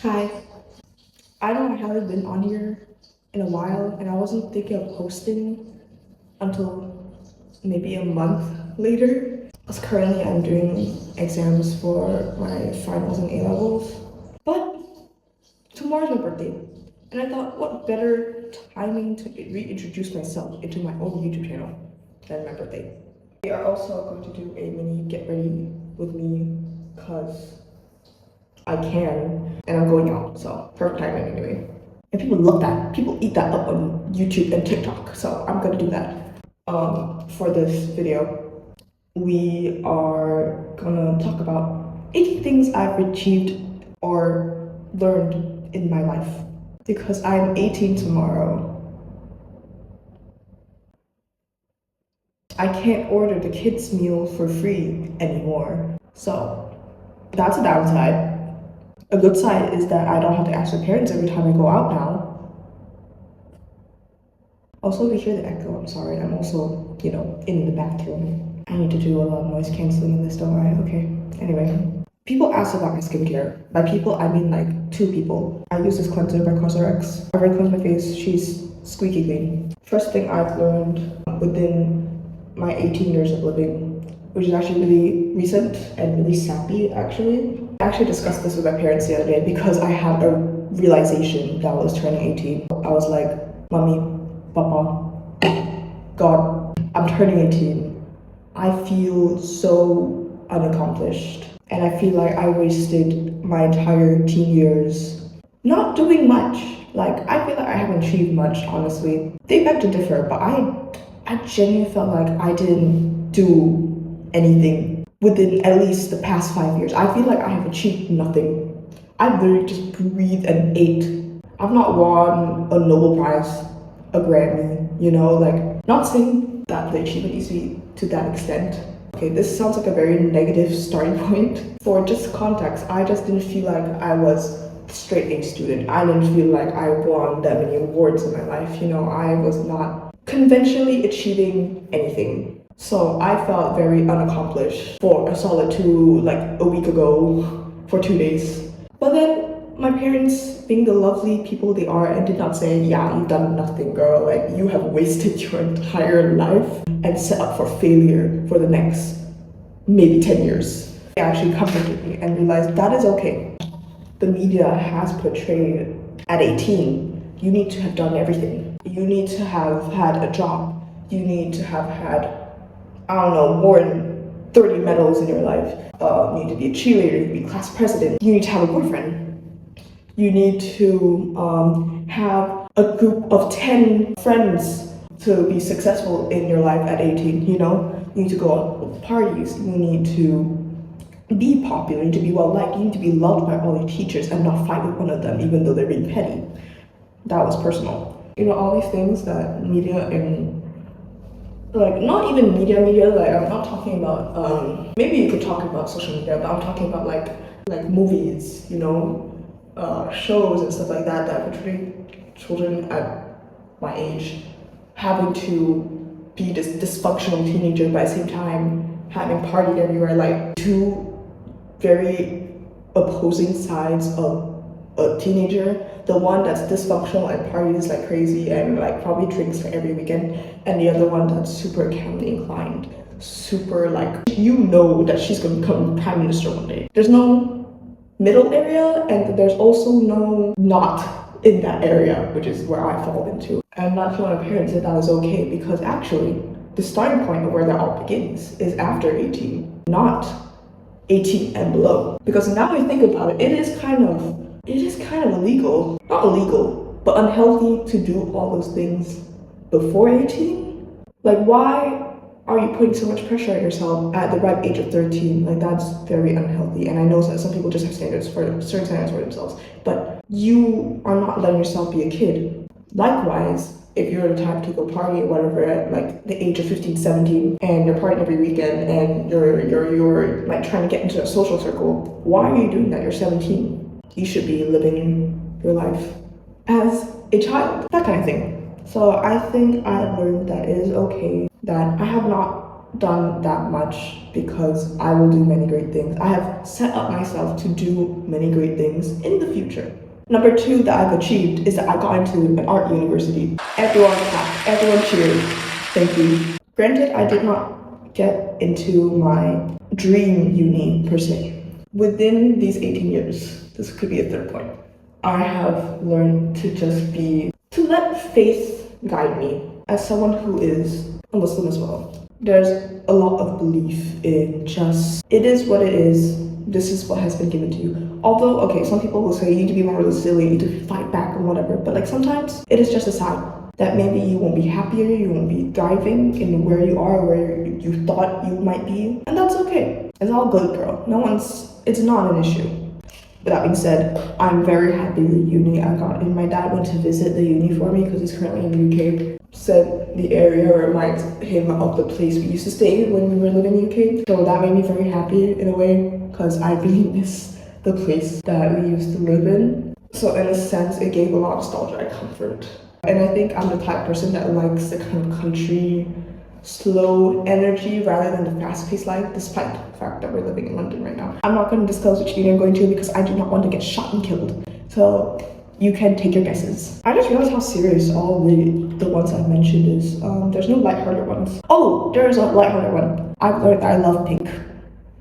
Hi, I know I haven't been on here in a while and I wasn't thinking of posting until maybe a month later. Because currently I'm doing exams for my finals and A-levels. But tomorrow's my birthday and I thought what better timing to reintroduce myself into my own YouTube channel than my birthday. We are also going to do a mini get ready with me because I can, and I'm going out, so perfect timing anyway. And people love that. People eat that up on YouTube and TikTok, so I'm gonna do that. For this video, we are gonna talk about 80 things I've achieved or learned in my life. Because I'm 18 tomorrow, I can't order the kids' meal for free anymore. So that's a downside. A good side is that I don't have to ask my parents every time I go out now. Also, if you hear the echo, I'm sorry. I'm also, in the bathroom. I need to do a lot of noise canceling in this, don't I? Okay. Anyway. People ask about my skincare. By people, I mean like 2 people. I use this cleanser by CosRX. I've already cleansed my face. She's squeaky clean. First thing I've learned within my 18 years of living, which is actually really recent and really sappy, actually. I actually discussed this with my parents the other day because I had a realization that I was turning 18. I was like, Mommy, Papa, God, I'm turning 18. I feel so unaccomplished. And I feel like I wasted my entire teen years not doing much. Like, I feel like I haven't achieved much, honestly. They beg to differ, but I genuinely felt like I didn't do anything within at least the past 5 years. I feel like I have achieved nothing. I've literally just breathed and ate. I've not won a Nobel Prize, a Grammy, like, not saying that the achievement needs to be to that extent. Okay, this sounds like a very negative starting point. For just context, I just didn't feel like I was a straight A student. I didn't feel like I won that many awards in my life. I was not conventionally achieving anything. So I felt very unaccomplished for a solid a week ago, for 2 days. But then my parents, being the lovely people they are, and did not say, yeah, you've done nothing, girl. Like, you have wasted your entire life and set up for failure for the next maybe 10 years. They actually comforted me and realized that is okay. The media has portrayed at 18, you need to have done everything. You need to have had a job. You need to have had, I don't know, more than 30 medals in your life. You need to be a cheerleader, you need to be class president. You need to have a boyfriend. You need to have a group of 10 friends to be successful in your life at 18, You need to go on parties. You need to be popular, you need to be well liked, you need to be loved by all your teachers and not fight with one of them even though they're being petty. That was personal. All these things that media and not even media, like I'm not talking about maybe you could talk about social media, but I'm talking about like movies, shows and stuff like that portray children at my age having to be this dysfunctional teenager, but at the same time having partied everywhere, like 2 very opposing sides of a teenager. The one that's dysfunctional and parties like crazy and like probably drinks for every weekend, and the other one that's super academically inclined, super that she's gonna become prime minister one day. There's no middle area, and there's also no not in that area, which is where I fall into. And not to my parents that is okay, because actually the starting point of where that all begins is after 18, not 18 and below. Because now I think about it, it is kind of illegal, not illegal, but unhealthy to do all those things before 18. Like, why are you putting so much pressure on yourself at the ripe age of 13? Like, that's very unhealthy. And I know that some people just have certain standards for themselves, but you are not letting yourself be a kid. Likewise, if you're the type to go party or whatever at like the age of 15, 17, and you're partying every weekend and you're like trying to get into a social circle, why are you doing that? You're 17. You should be living your life as a child, that kind of thing. So I think I've learned that it is okay that I have not done that much because I will do many great things. I have set up myself to do many great things in the future. Number 2 that I've achieved is that I got into an art university. Everyone clapped, everyone cheered. Thank you. Granted, I did not get into my dream uni per se. Within these 18 years, this could be a third point, I have learned to let faith guide me. As someone who is a Muslim as well, there's a lot of belief in just, it is what it is, this is what has been given to you. Although, okay, some people will say you need to be more resilient, you need to fight back and whatever, but like sometimes it is just a sign that maybe you won't be happier, you won't be thriving in where you are, where you thought you might be, and that's okay. It's all good, girl. It's not an issue. With that being said, I'm very happy with the uni I got in. My dad went to visit the uni for me because he's currently in the UK. Said the area reminded him of the place we used to stay when we were living in the UK. So that made me very happy in a way because I really miss the place that we used to live in. So in a sense, it gave a lot of nostalgia and comfort. And I think I'm the type of person that likes the kind of country, slow energy rather than the fast-paced life, despite the fact that we're living in London right now. I'm not going to disclose which uni I'm going to because I do not want to get shot and killed. So you can take your guesses. I just realized how serious all the ones I've mentioned is. There's no lighthearted ones. Oh, there's a lighthearted one. I've learned that I love pink.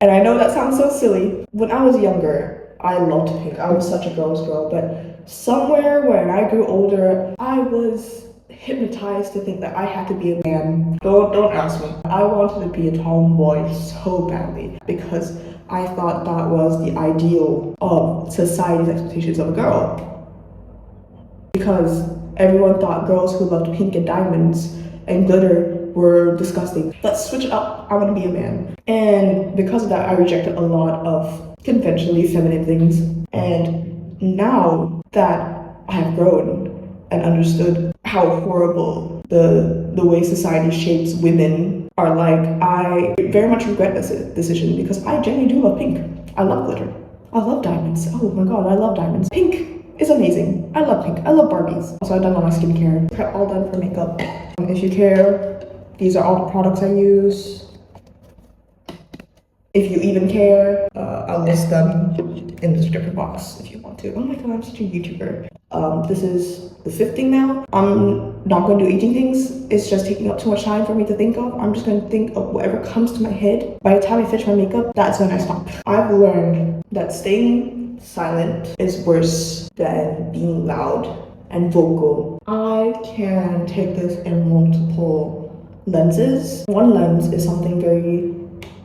And I know that sounds so silly. When I was younger, I loved pink. I was such a girl's girl, but somewhere when I grew older, I was hypnotized to think that I had to be a man. Don't ask me. I wanted to be a tomboy so badly because I thought that was the ideal of society's expectations of a girl. Because everyone thought girls who loved pink and diamonds and glitter were disgusting. Let's switch it up. I want to be a man. And because of that, I rejected a lot of conventionally feminine things. And now that I have grown and understood how horrible the way society shapes women are like, I very much regret this decision because I genuinely do love pink. I love glitter. I love diamonds. Oh my god, I love diamonds. Pink is amazing. I love pink. I love Barbies. Also, I've done all my skincare. Prep all done for makeup. If you care, these are all the products I use. If you even care, I'll list them in the description box if you want to. Oh my god, I'm such a YouTuber. This is the 5th thing now. I'm not going to do 18 things. It's just taking up too much time for me to think of. I'm just going to think of whatever comes to my head. By the time I finish my makeup, that's when I stop. I've learned that staying silent is worse than being loud and vocal. I can take this in multiple lenses. One lens is something very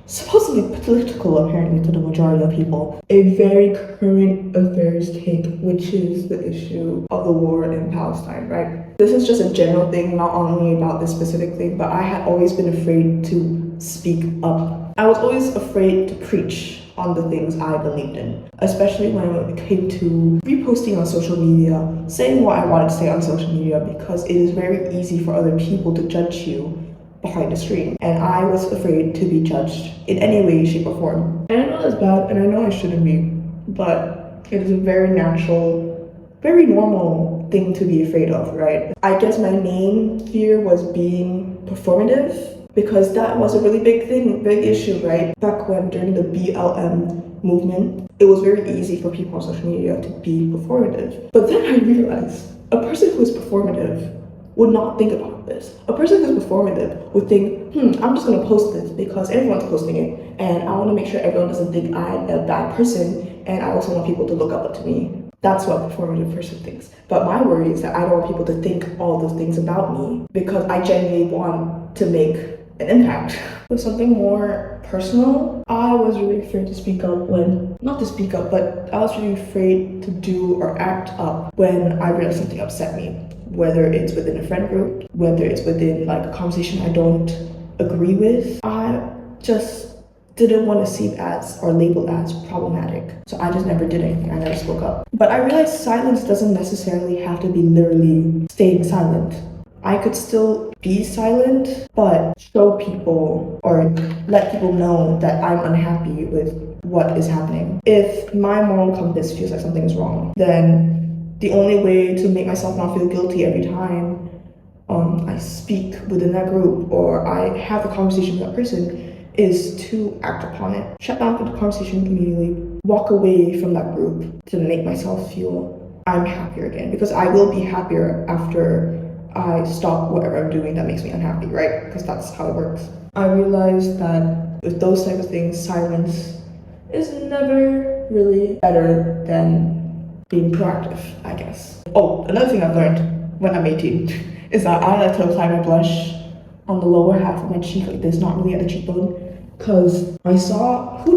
supposedly political apparently to the majority of people. A very current affairs take, which is the issue of the war in Palestine, right? This is just a general thing, not only about this specific thing, but I had always been afraid to speak up. I was always afraid to preach on the things I believed in, especially when it came to reposting on social media, saying what I wanted to say on social media, because it is very easy for other people to judge you behind the screen, and I was afraid to be judged in any way, shape, or form. And I know that's bad, and I know I shouldn't be, but it is a very natural, very normal thing to be afraid of, right? I guess my main fear was being performative, because that was a really big thing, big issue, right? Back when, during the BLM movement, it was very easy for people on social media to be performative. But then I realized a person who is performative would not think about this. A person who's performative would think, I'm just gonna post this because everyone's posting it, and I wanna make sure everyone doesn't think I'm a bad person, and I also want people to look up to me. That's what a performative person thinks. But my worry is that I don't want people to think all those things about me because I genuinely want to make an impact. With something more personal, I was really afraid to speak up not to speak up, but I was really afraid to do or act up when I realized something upset me. Whether it's within a friend group, whether it's within like a conversation I don't agree with, I just didn't want to seem as or labeled as problematic. So I just never did anything, I never spoke up. But I realized silence doesn't necessarily have to be literally staying silent. I could still be silent, but show people or let people know that I'm unhappy with what is happening. If my moral compass feels like something is wrong, then the only way to make myself not feel guilty every time I speak within that group or I have a conversation with that person is to act upon it. Shut down the conversation immediately, walk away from that group to make myself feel I'm happier again, because I will be happier after I stop whatever I'm doing that makes me unhappy, right? Because that's how it works. I realized that with those type of things, silence is never really better than being proactive, I guess. Oh, another thing I've learned when I'm 18 is that I like to apply my blush on the lower half of my cheek like this, not really at the cheekbone, because I saw who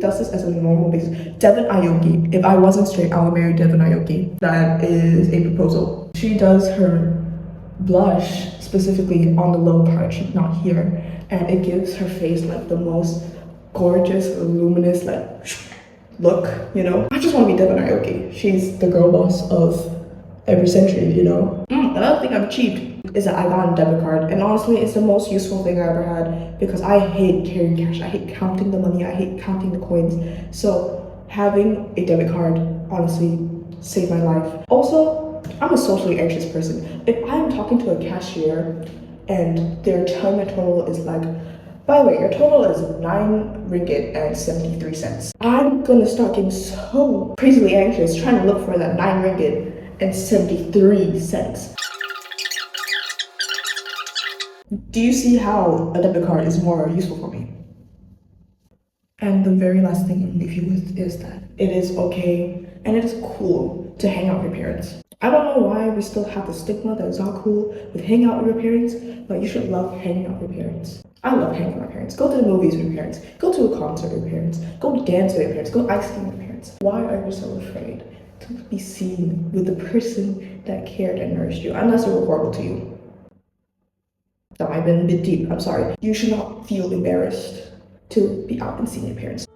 does this as a normal basis. Devin Aoki. If I wasn't straight, I would marry Devin Aoki. That is a proposal. She does her blush specifically on the lower part of cheek, not here, and it gives her face like the most gorgeous, luminous, like look, you know? I just want to be Devin Aoki. She's the girl boss of every century, you know? Another thing I've achieved is that I got a debit card, and honestly, it's the most useful thing I ever had because I hate carrying cash. I hate counting the money. I hate counting the coins. So having a debit card honestly saved my life. Also, I'm a socially anxious person. If I'm talking to a cashier and their telling my total is like, by the way, your total is 9 ringgit and 73 cents. I'm gonna start getting so crazily anxious trying to look for that 9 ringgit and 73 cents. Do you see how a debit card is more useful for me? And the very last thing I'll leave you with is that it is okay and it is cool to hang out with your parents. I don't know why we still have the stigma that it's not cool with hanging out with your parents, but you should love hanging out with your parents. I love hanging out with my parents. Go to the movies with your parents. Go to a concert with your parents. Go dance with your parents. Go ice skating with your parents. Why are you so afraid to be seen with the person that cared and nourished you, unless they were horrible to you? That might have been a bit deep, I'm sorry. You should not feel embarrassed to be out and seeing your parents.